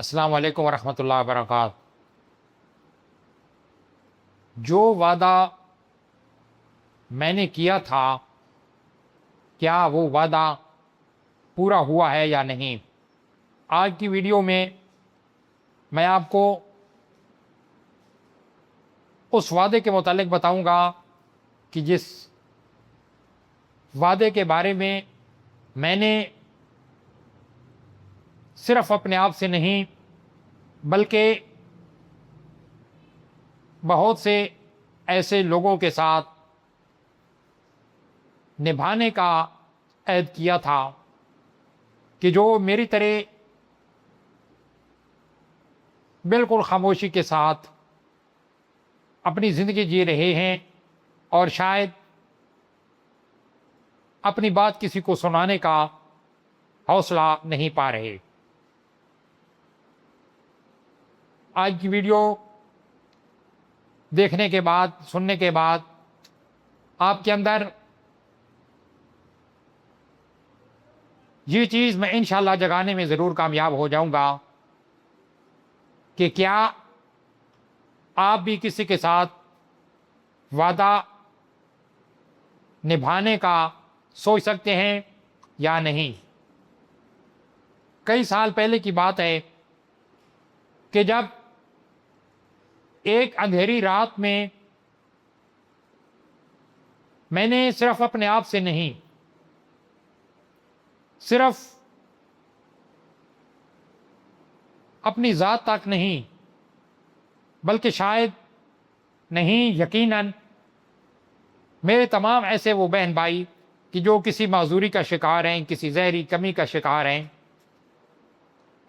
अस्सलाम वालेकुम वरहमतुल्लाहि वबरकातुहू। जो वादा मैंने किया था, क्या वो वादा पूरा हुआ है या नहीं? आज की वीडियो में मैं आपको उस वादे के मुतालिक बताऊंगा कि जिस वादे के बारे में मैंने सिर्फ अपने आप से नहीं बल्कि बहुत से ऐसे लोगों के साथ निभाने का ऐद किया था कि जो मेरी तरह बिल्कुल खामोशी के साथ अपनी ज़िंदगी जी रहे हैं और शायद अपनी बात किसी को सुनाने का हौसला नहीं पा रहे। आज की वीडियो देखने के बाद, सुनने के बाद आपके अंदर ये चीज़ मैं इंशाल्लाह जगाने में ज़रूर कामयाब हो जाऊंगा कि क्या आप भी किसी के साथ वादा निभाने का सोच सकते हैं या नहीं। कई साल पहले की बात है कि जब एक अंधेरी रात में मैंने सिर्फ अपने आप से नहीं, सिर्फ अपनी ज़ात तक नहीं बल्कि शायद नहीं, यकीनन मेरे तमाम ऐसे वो बहन भाई कि जो किसी माजूरी का शिकार हैं, किसी ज़हरी कमी का शिकार हैं,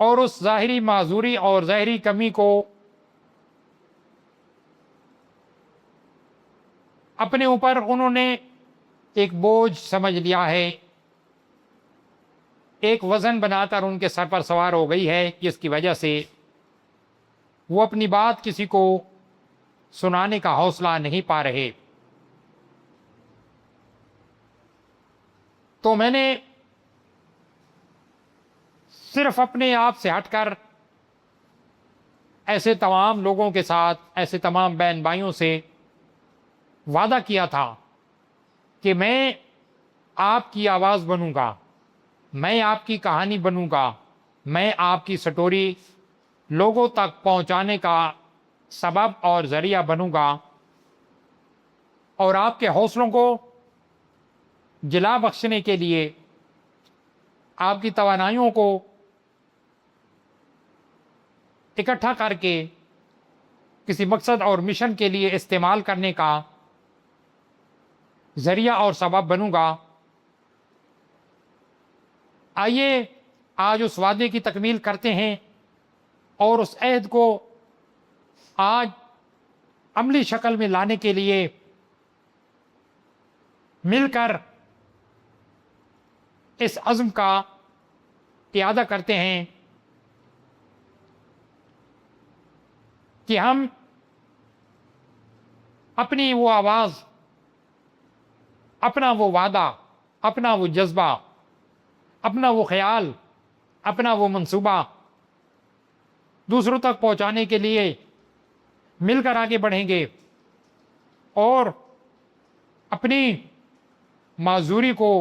और उस ज़ाहिरी माजूरी और ज़हरी कमी को अपने ऊपर उन्होंने एक बोझ समझ लिया है, एक वज़न बनाकर उनके सर पर सवार हो गई है, जिसकी वजह से वो अपनी बात किसी को सुनाने का हौसला नहीं पा रहे। तो मैंने सिर्फ अपने आप से हटकर ऐसे तमाम लोगों के साथ, ऐसे तमाम बहन भाइयों से वादा किया था कि मैं आपकी आवाज़ बनूंगा, मैं आपकी कहानी बनूंगा, मैं आपकी स्टोरी लोगों तक पहुंचाने का सबब और ज़रिया बनूंगा और आपके हौसलों को जिला बख्शने के लिए, आपकी तवानाइयों को इकट्ठा करके किसी मकसद और मिशन के लिए इस्तेमाल करने का ज़रिया और सबब बनूंगा। आइए आज उस वादे की तकमील करते हैं और उस अहद को आज अमली शक्ल में लाने के लिए मिलकर इस अज़्म का इरादा करते हैं कि हम अपनी वो आवाज़, अपना वो वादा, अपना वो जज्बा, अपना वो ख्याल, अपना वो मंसूबा दूसरों तक पहुंचाने के लिए मिलकर आगे बढ़ेंगे और अपनी माजूरी को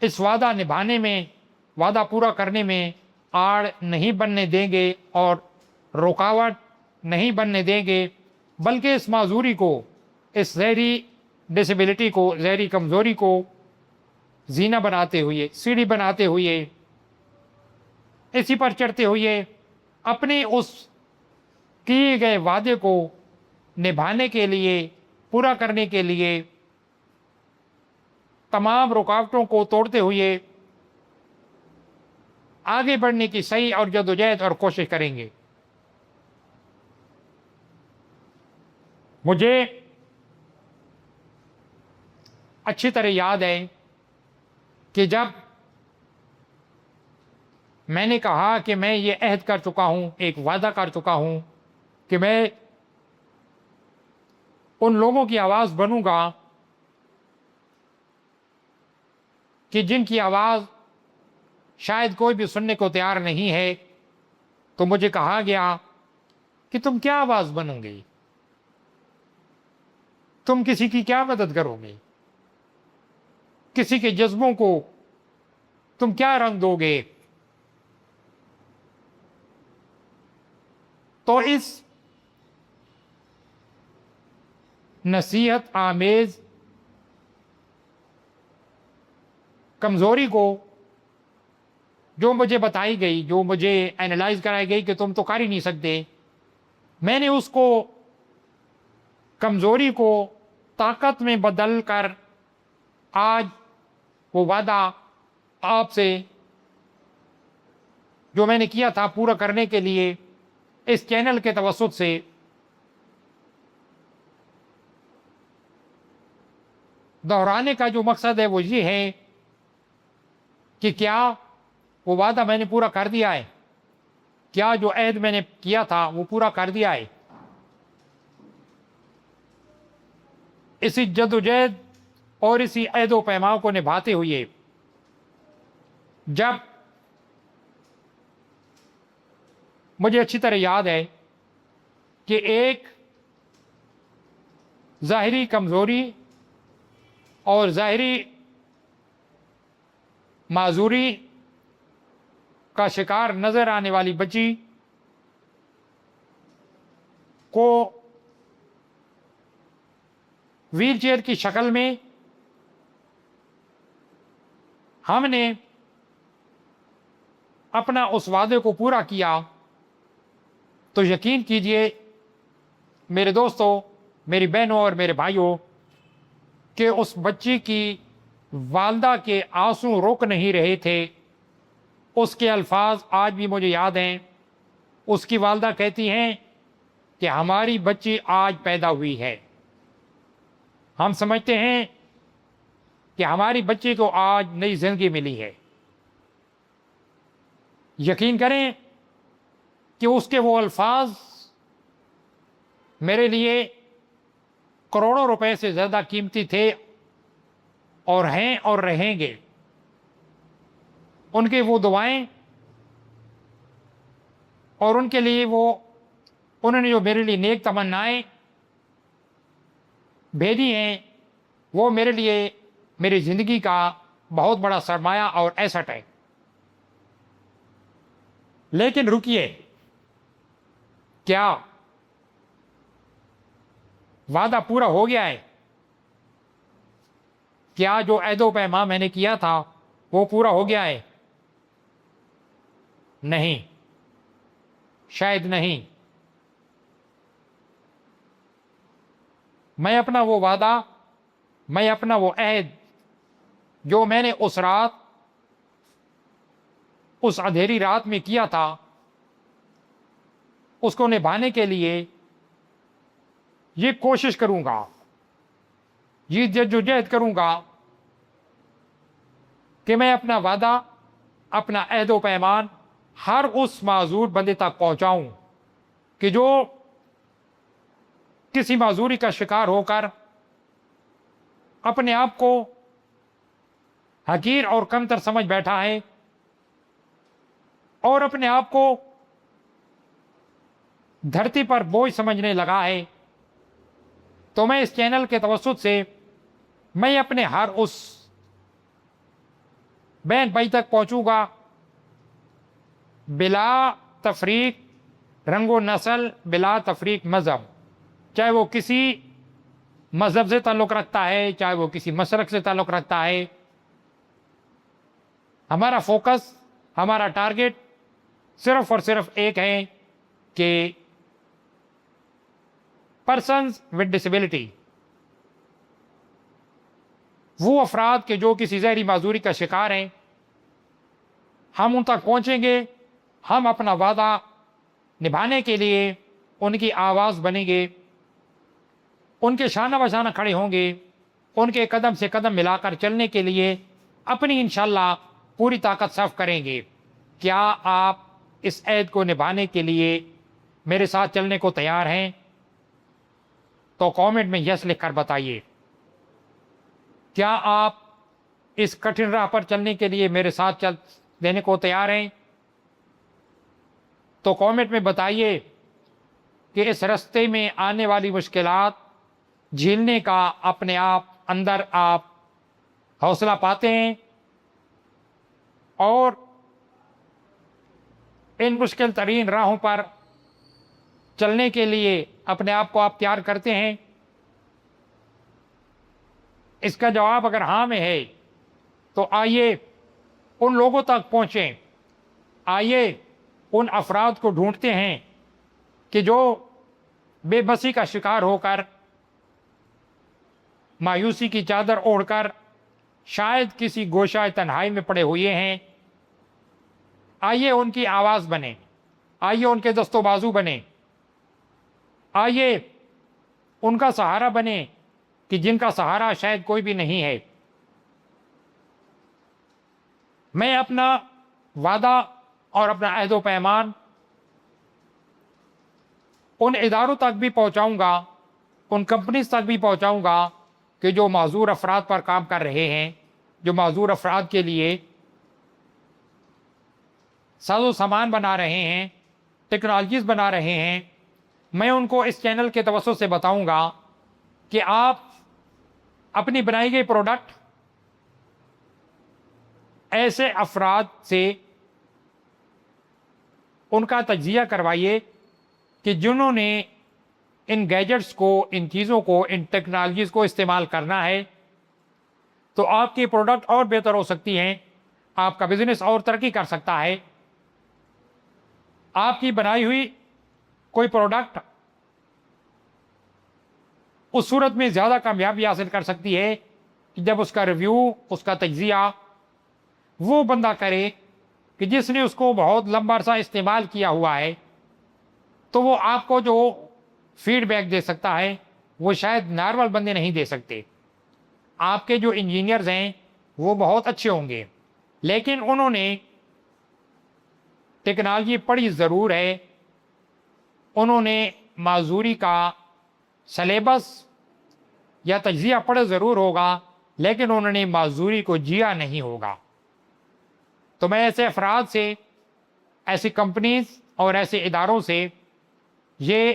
इस वादा निभाने में, वादा पूरा करने में आड़ नहीं बनने देंगे और रुकावट नहीं बनने देंगे, बल्कि इस माजूरी को, इस ज़हरी डिसेबिलिटी को, ज़हरी कमज़ोरी को जीना बनाते हुए, सीढ़ी बनाते हुए, इसी पर चढ़ते हुए अपने उस किए गए वादे को निभाने के लिए, पूरा करने के लिए तमाम रुकावटों को तोड़ते हुए आगे बढ़ने की सही और जदोजहद और कोशिश करेंगे। मुझे अच्छी तरह याद है कि जब मैंने कहा कि मैं ये अहद कर चुका हूँ, एक वादा कर चुका हूँ कि मैं उन लोगों की आवाज़ बनूंगा कि जिनकी आवाज़ शायद कोई भी सुनने को तैयार नहीं है, तो मुझे कहा गया कि तुम क्या आवाज बनोगे, तुम किसी की क्या मदद करोगे, किसी के जज्बों को तुम क्या रंग दोगे। तो इस नसीहत आमेज कमजोरी को जो मुझे बताई गई, जो मुझे एनालाइज कराई गई कि तुम तो कर ही नहीं सकते, मैंने उसको कमजोरी को ताकत में बदल कर आज वो वादा आपसे जो मैंने किया था पूरा करने के लिए इस चैनल के तवस्सुत से दोहराने का जो मकसद है वो ये है कि क्या वो वादा मैंने पूरा कर दिया है, क्या जो अहद मैंने किया था वो पूरा कर दिया है। इसी जद्दोजहद और इसी अहदो पैमाओं को निभाते हुए जब मुझे अच्छी तरह याद है कि एक ज़ाहिरी कमज़ोरी और ज़ाहिरी माजूरी का शिकार नज़र आने वाली बच्ची को व्हीलचेयर की शक्ल में हमने अपना उस वादे को पूरा किया, तो यकीन कीजिए मेरे दोस्तों, मेरी बहनों और मेरे भाइयों कि उस बच्ची की वालदा के आंसू रुक नहीं रहे थे। उसके अल्फाज आज भी मुझे याद हैं। उसकी वालदा कहती हैं कि हमारी बच्ची आज पैदा हुई है। हम समझते हैं कि हमारी बच्ची को आज नई जिंदगी मिली है। यकीन करें कि उसके वो अल्फाज मेरे लिए करोड़ों रुपए से ज़्यादा कीमती थे और हैं और रहेंगे। उनके वो दुआएं और उनके लिए वो उन्होंने जो मेरे लिए नेक तमन्नाएं भेजी हैं वो मेरे लिए मेरी ज़िंदगी का बहुत बड़ा सरमाया और एसेट है। लेकिन रुकिए, क्या वादा पूरा हो गया है? क्या जो अहदो पैमा मैंने किया था वो पूरा हो गया है? नहीं, शायद नहीं। मैं अपना वो वादा, मैं अपना वो अहद जो मैंने उस रात, उस अंधेरी रात में किया था, उसको निभाने के लिए ये कोशिश करूंगा, ये जद्दोजहद करूंगा कि मैं अपना वादा, अपना अहदो पैमान हर उस माजूर बंदे तक पहुंचाऊं कि जो किसी माजूरी का शिकार होकर अपने आप को हकीर और कमतर समझ बैठा है और अपने आप को धरती पर बोझ समझने लगा है। तो मैं इस चैनल के तवस्सुत से मैं अपने हर उस बहन भाई तक पहुंचूंगा बिला तफरीक रंगो नस्ल, बिला तफरीक मज़हब, चाहे वो किसी मज़हब से ताल्लुक़ रखता है, चाहे वो किसी मसलक से ताल्लुक़ रखता है। हमारा फोकस, हमारा टारगेट सिर्फ और सिर्फ एक है कि पर्सन्स विद डिसेबिलिटी, वो अफराद के जो किसी ज़हरी माजूरी का शिकार हैं, हम उन तक पहुंचेंगे। हम अपना वादा निभाने के लिए उनकी आवाज़ बनेंगे, उनके शाना बशाना खड़े होंगे, उनके कदम से कदम मिलाकर चलने के लिए अपनी इंशाअल्लाह पूरी ताकत सर्फ करेंगे। क्या आप इस अहद को निभाने के लिए मेरे साथ चलने को तैयार हैं? तो कमेंट में यस लिखकर बताइए। क्या आप इस कठिन राह पर चलने के लिए मेरे साथ चल देने को तैयार हैं? तो कमेंट में बताइए कि इस रास्ते में आने वाली मुश्किलात झेलने का अपने आप अंदर आप हौसला पाते हैं और इन मुश्किल तरीन राहों पर चलने के लिए अपने आप को आप तैयार करते हैं। इसका जवाब अगर हाँ में है तो आइए उन लोगों तक पहुँचें, आइए उन अफराद को ढूंढते हैं कि जो बेबसी का शिकार होकर, मायूसी की चादर ओढ़कर शायद किसी गोशाए तन्हाई में पड़े हुए हैं। आइए उनकी आवाज़ बने, आइए उनके दस्तो बाजू बने, आइए उनका सहारा बने कि जिनका सहारा शायद कोई भी नहीं है। मैं अपना वादा और अपना अहद पैमान उन इदारों तक भी पहुंचाऊंगा, उन कंपनीज तक भी पहुंचाऊंगा कि जो माजूर अफराद पर काम कर रहे हैं, जो माजूर अफराद के लिए साजो सामान बना रहे हैं, टेक्नोलॉजीज़ बना रहे हैं। मैं उनको इस चैनल के तवज्जुह से बताऊंगा कि आप अपनी बनाई गई प्रोडक्ट ऐसे अफराद से उनका तज्जिया करवाइए कि जिन्होंने इन गैजेट्स को, इन चीज़ों को, इन टेक्नोलॉजीज़ को इस्तेमाल करना है तो आपकी प्रोडक्ट और बेहतर हो सकती हैं, आपका बिजनेस और तरक्की कर सकता है। आपकी बनाई हुई कोई प्रोडक्ट उस सूरत में ज़्यादा कामयाबी हासिल कर सकती है कि जब उसका रिव्यू, उसका तज्जिया वो बंदा करे कि जिसने उसको बहुत लंबा अरसा इस्तेमाल किया हुआ है, तो वो आपको जो फीडबैक दे सकता है वो शायद नॉर्मल बंदे नहीं दे सकते। आपके जो इंजीनियर्स हैं वो बहुत अच्छे होंगे, लेकिन उन्होंने टेक्नोलॉजी पढ़ी ज़रूर है, उन्होंने माजूरी का सलेबस या तज्जिया पढ़ा ज़रूर होगा, लेकिन उन्होंने माजूरी को जिया नहीं होगा। तो मैं ऐसे अफराद से, ऐसी कंपनीज और ऐसे इदारों से ये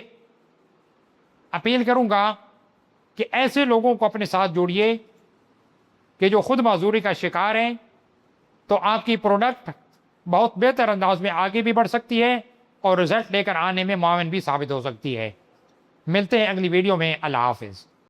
अपील करूँगा कि ऐसे लोगों को अपने साथ जोड़िए कि जो ख़ुद माजूरी का शिकार हैं, तो आपकी प्रोडक्ट बहुत बेहतर अंदाज में आगे भी बढ़ सकती है और रिज़ल्ट लेकर आने में मुआविन भी साबित हो सकती है। मिलते हैं अगली वीडियो में। अल्लाह हाफ़िज़।